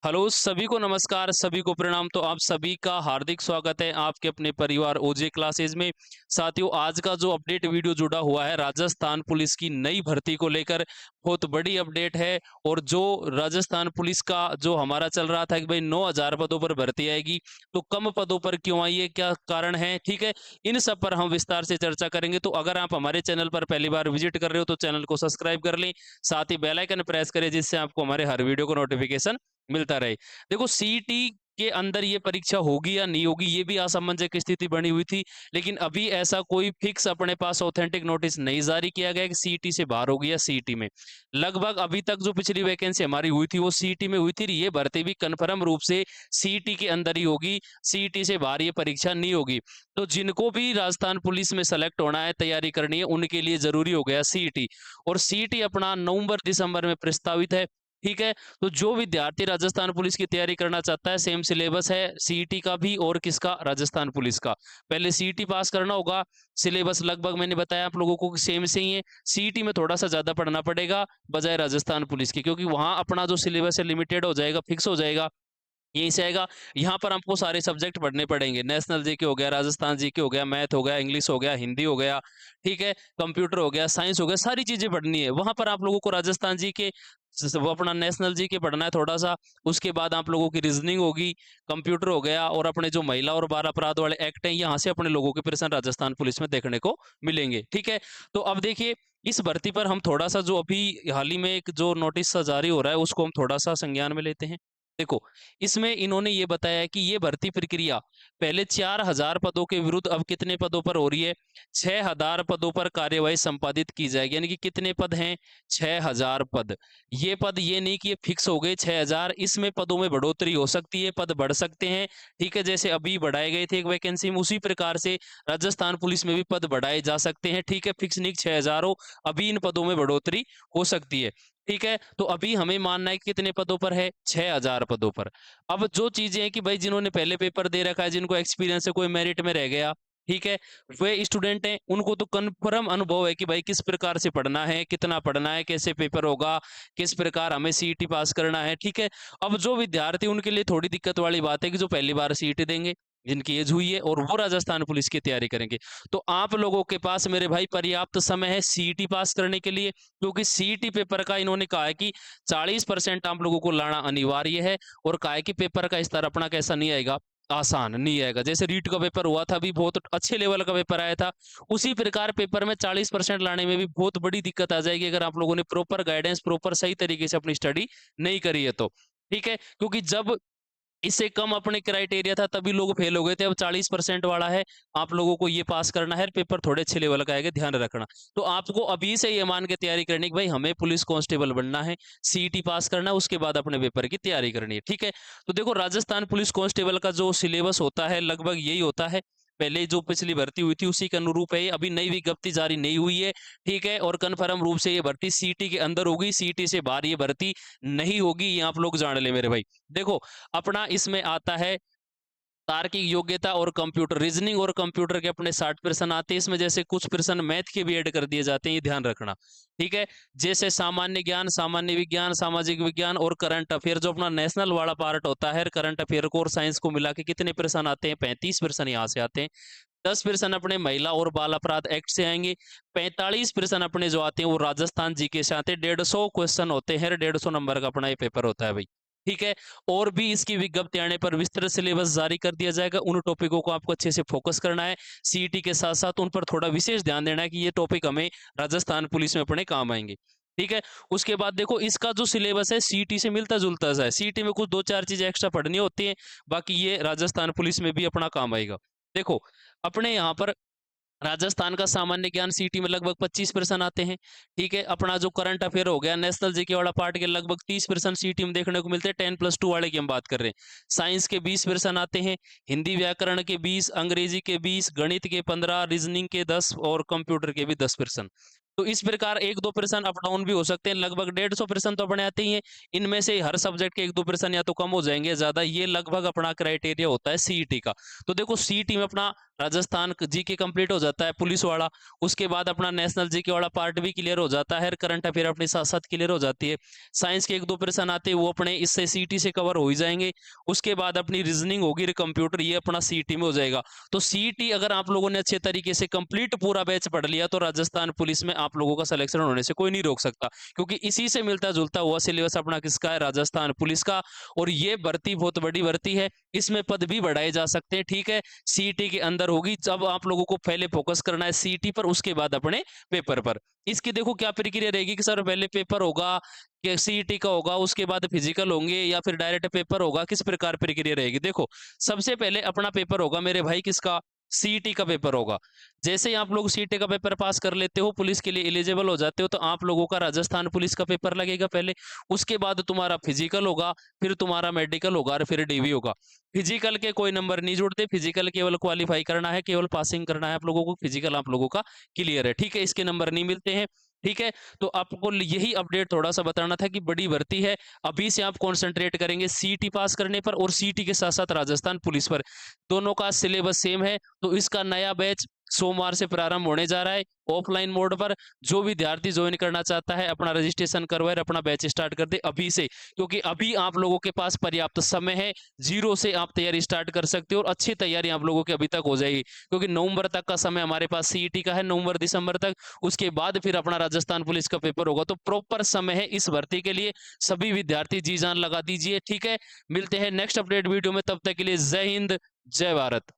Hello सभी को नमस्कार, सभी को प्रणाम। तो आप सभी का हार्दिक स्वागत है आपके अपने परिवार ओजे क्लासेस में। साथियों, आज का जो अपडेट वीडियो जुड़ा हुआ है राजस्थान पुलिस की नई भर्ती को लेकर, बहुत बड़ी अपडेट है। और जो राजस्थान पुलिस का जो हमारा चल रहा था कि भाई 9,000 पदों पर भर्ती आएगी, तो कम पदों पर क्यों आई है, क्या कारण है, ठीक है, इन सब पर हम विस्तार से चर्चा करेंगे। तो अगर आप हमारे चैनल पर पहली बार विजिट कर रहे हो तो चैनल को सब्सक्राइब कर लें, साथ ही बेल आइकन प्रेस करें जिससे आपको हमारे हर वीडियो को नोटिफिकेशन मिलता रहे। देखो, सीईटी के अंदर ये परीक्षा होगी या नहीं होगी, ये भी असमंजस की स्थिति बनी हुई थी। लेकिन अभी ऐसा कोई फिक्स अपने पास ऑथेंटिक नोटिस नहीं जारी किया गया कि सीईटी से बाहर होगी या सीईटी में। लगभग अभी तक जो पिछली वैकेंसी हमारी हुई थी वो सीईटी में हुई थी। ये भर्ती भी कन्फर्म रूप से सीईटी के अंदर ही होगी, सीईटी से बाहर ये परीक्षा नहीं होगी। तो जिनको भी राजस्थान पुलिस में सेलेक्ट होना है, तैयारी करनी है, उनके लिए जरूरी हो गया सीईटी। और सीईटी अपना नवंबर दिसंबर में प्रस्तावित है, ठीक है। तो जो विद्यार्थी राजस्थान पुलिस की तैयारी करना चाहता है, सेम सिलेबस है सीईटी का भी और किसका, राजस्थान पुलिस का। पहले सीईटी पास करना होगा। सिलेबस लगभग मैंने बताया आप लोगों को कि सेम से ही है। सीईटी में थोड़ा सा ज्यादा पढ़ना पड़ेगा बजाय राजस्थान पुलिस के, क्योंकि वहां अपना जो सिलेबस है लिमिटेड हो जाएगा, फिक्स हो जाएगा, यहीं से आएगा। यहाँ पर हमको सारे सब्जेक्ट पढ़ने पड़ेंगे। नेशनल जीके हो गया, राजस्थान जीके हो गया, मैथ हो गया, इंग्लिश हो गया, हिंदी हो गया, ठीक है, कंप्यूटर हो गया, साइंस हो गया, सारी चीजें पढ़नी है। वहां पर आप लोगों को राजस्थान जीके, वो अपना नेशनल जीके पढ़ना है थोड़ा सा। उसके बाद आप लोगों की रीजनिंग होगी, कंप्यूटर हो गया, और अपने जो महिला और बाल अपराध वाले एक्ट हैं, यहाँ से अपने लोगों के प्रश्न राजस्थान पुलिस में देखने को मिलेंगे, ठीक है। तो अब देखिए, इस भर्ती पर हम थोड़ा सा जो अभी हाल ही में एक जो नोटिस जारी हो रहा है उसको हम थोड़ा सा संज्ञान में लेते हैं। देखो, इसमें इन्होंने ये बताया है कि ये भर्ती प्रक्रिया पहले 4,000 पदों के विरुद्ध अब कितने पदों पर हो रही है, 6,000 पदों पर कार्यवाही संपादित की जाएगी। यानी कि कितने पद हैं, 6,000 पद। ये पद ये नहीं कि ये फिक्स हो गए 6,000, इसमें पदों में बढ़ोतरी हो सकती है, पद बढ़ सकते हैं, ठीक है। जैसे अभी बढ़ाए गए थे एक वैकेंसी में, उसी प्रकार से राजस्थान पुलिस में भी पद बढ़ाए जा सकते हैं, ठीक है। फिक्स नहीं 6,000 हो, अभी इन पदों में बढ़ोतरी हो सकती है, ठीक है। तो अभी हमें मानना है कि कितने पदों पर है, 6,000 पदों पर। अब जो चीजें हैं कि भाई जिन्होंने पहले पेपर दे रखा है, जिनको एक्सपीरियंस है, कोई मेरिट में रह गया, ठीक है, वे स्टूडेंट हैं, उनको तो कन्फर्म अनुभव है कि भाई किस प्रकार से पढ़ना है, कितना पढ़ना है, कैसे पेपर होगा, किस प्रकार हमें सीईटी पास करना है, ठीक है। अब जो विद्यार्थी, उनके लिए थोड़ी दिक्कत वाली बात है कि जो पहली बार सीईटी देंगे, जिनकी एज हुई है और वो राजस्थान पुलिस की तैयारी करेंगे, तो आप लोगों के पास मेरे भाई पर्याप्त समय है सीईटी पास करने के लिए। क्योंकि सीईटी पेपर का इन्होंने कहा है कि 40% आप लोगों को लाना अनिवार्य है। और कहा है कि पेपर का स्तर अपना कैसा नहीं आएगा, आसान नहीं आएगा। जैसे रीट का पेपर हुआ था, भी बहुत अच्छे लेवल का पेपर आया था, उसी प्रकार पेपर में 40% लाने में भी बहुत बड़ी दिक्कत आ जाएगी अगर आप लोगों ने प्रॉपर गाइडेंस, प्रॉपर सही तरीके से अपनी स्टडी नहीं करी है तो, ठीक है। क्योंकि जब इससे कम अपने क्राइटेरिया था तभी लोग फेल हो गए थे। अब 40% वाला है, आप लोगों को ये पास करना है, पेपर थोड़े अच्छे लेवल का आएगा, ध्यान रखना। तो आपको अभी से ये मान के तैयारी करनी है कि भाई हमें पुलिस कांस्टेबल बनना है, सीईटी पास करना है, उसके बाद अपने पेपर की तैयारी करनी है, ठीक है। तो देखो, राजस्थान पुलिस कांस्टेबल का जो सिलेबस होता है लगभग यही होता है, पहले जो पिछली भर्ती हुई थी उसी के अनुरूप है ये। अभी नई विज्ञप्ति जारी नहीं हुई है, ठीक है। और कन्फर्म रूप से ये भर्ती सीईटी के अंदर होगी, सीईटी से बाहर ये भर्ती नहीं होगी, ये आप लोग जान ले मेरे भाई। देखो, अपना इसमें आता है तार्किक योग्यता और कंप्यूटर, रीजनिंग और कंप्यूटर के अपने 60 प्रश्न आते हैं इसमें। जैसे कुछ प्रश्न मैथ के भी ऐड कर दिए जाते हैं, ये ध्यान रखना, ठीक है। जैसे सामान्य ज्ञान, सामान्य विज्ञान, सामाजिक विज्ञान और करंट अफेयर, जो अपना नेशनल वाला पार्ट होता है, करंट अफेयर को और साइंस को मिला के कितने प्रश्न आते हैं, 35 प्रश्न यहाँ से आते हैं। 10 प्रश्न अपने महिला और बाल अपराध एक्ट से आएंगे। 45 प्रश्न अपने जो आते हैं वो राजस्थान जीके से आते हैं। 150 क्वेश्चन होते हैं, 150 नंबर का अपना ये पेपर होता है भाई, ठीक है। और भी इसकी विज्ञप्ति आने पर विस्तृत सिलेबस जारी कर दिया जाएगा। उन टॉपिकों को आपको अच्छे से फोकस करना है, सीईटी के साथ साथ उन पर थोड़ा विशेष ध्यान देना है कि ये टॉपिक हमें राजस्थान पुलिस में अपने काम आएंगे, ठीक है। उसके बाद देखो, इसका जो सिलेबस है सीईटी से मिलता जुलता सा है। सीईटी में कुछ दो चार चीजें एक्स्ट्रा पढ़नी होती हैं, बाकी ये राजस्थान पुलिस में भी अपना काम आएगा। देखो, अपने यहाँ पर राजस्थान का सामान्य ज्ञान सीटी में लगभग 25 प्रश्न आते हैं, ठीक है। अपना जो करंट अफेयर हो गया, नेशनल जीके वाला पार्ट के लगभग 30 प्रश्न सीटी में देखने को मिलते हैं। 10+2 वाले की हम बात कर रहे हैं। साइंस के 20 प्रश्न आते हैं, हिंदी व्याकरण के 20, अंग्रेजी के 20, गणित के 15, रीजनिंग के 10 और कंप्यूटर के भी 10 प्रश्न। तो इस प्रकार एक दो प्रश्न अप डाउन भी हो सकते हैं। लगभग 150 प्रश्न तो अपने आते ही हैं। इनमें से हर सब्जेक्ट के एक दो प्रश्न या तो कम हो जाएंगे, ज्यादा, ये लगभग अपना क्राइटेरिया होता है सीईटी का। तो देखो, सीईटी में अपना राजस्थान जीके कंप्लीट हो जाता है पुलिस वाला, उसके बाद अपना नेशनल जीके वाला पार्ट भी क्लियर हो जाता है, करंट अफेयर अपने साथ साथ क्लियर हो जाती है। साइंस के 1-2 प्रश्न आते हैं वो अपने इससे सीईटी से कवर हो ही जाएंगे। उसके बाद अपनी रीजनिंग होगी, कंप्यूटर, ये अपना सीईटी में हो जाएगा। तो सीईटी अगर आप लोगों ने अच्छे तरीके से कंप्लीट पूरा बैच पढ़ लिया तो राजस्थान पुलिस में आप लोगों का सिलेक्शन होने से कोई नहीं रोक सकता, क्योंकि इसी से मिलता जुलता हुआ सिलेबस अपना किसका है, राजस्थान पुलिस का। और ये भर्ती बहुत बड़ी भर्ती है, इसमें पद भी बढ़ाए जा सकते हैं, ठीक है। सीईटी के अंदर होगी, जब आप लोगों को पहले फोकस करना है सीईटी पर, उसके बाद अपने पेपर पर। इसकी देखो क्या प्रक्रिया रहेगी कि सर पहले पेपर होगा, कि सीईटी का होगा, उसके बाद फिजिकल होंगे, या फिर डायरेक्ट पेपर होगा, किस प्रकार प्रक्रिया रहेगी। देखो सबसे पहले अपना पेपर होगा मेरे भाई किसका, सीईटी का पेपर होगा। जैसे ही आप लोग सीईटी का पेपर पास कर लेते हो, पुलिस के लिए एलिजिबल हो जाते हो, तो आप लोगों का राजस्थान पुलिस का पेपर लगेगा पहले। उसके बाद तुम्हारा फिजिकल होगा, फिर तुम्हारा मेडिकल होगा और फिर डीवी होगा। फिजिकल के कोई नंबर नहीं जुड़ते, फिजिकल केवल क्वालिफाई करना है, केवल पासिंग करना है आप लोगों को, फिजिकल आप लोगों का क्लियर है, ठीक है, इसके नंबर नहीं मिलते हैं, ठीक है। तो आपको यही अपडेट थोड़ा सा बताना था कि बड़ी भर्ती है, अभी से आप कॉन्सेंट्रेट करेंगे सीईटी पास करने पर, और सीईटी के साथ साथ राजस्थान पुलिस पर। दोनों का सिलेबस सेम है, तो इसका नया बैच सोमवार से प्रारंभ होने जा रहा है ऑफलाइन मोड पर। जो विद्यार्थी ज्वाइन करना चाहता है अपना रजिस्ट्रेशन करवाए, अपना बैच स्टार्ट कर दे अभी से, क्योंकि अभी आप लोगों के पास पर्याप्त समय है, जीरो से आप तैयारी स्टार्ट कर सकते हो, और अच्छी तैयारी आप लोगों की अभी तक हो जाएगी, क्योंकि नवंबर तक का समय हमारे पास सीईटी का है, नवंबर दिसंबर तक। उसके बाद फिर अपना राजस्थान पुलिस का पेपर होगा, तो प्रॉपर समय है इस भर्ती के लिए। सभी विद्यार्थी जी जान लगा दीजिए, ठीक है। मिलते हैं नेक्स्ट अपडेट वीडियो में, तब तक के लिए जय हिंद, जय भारत।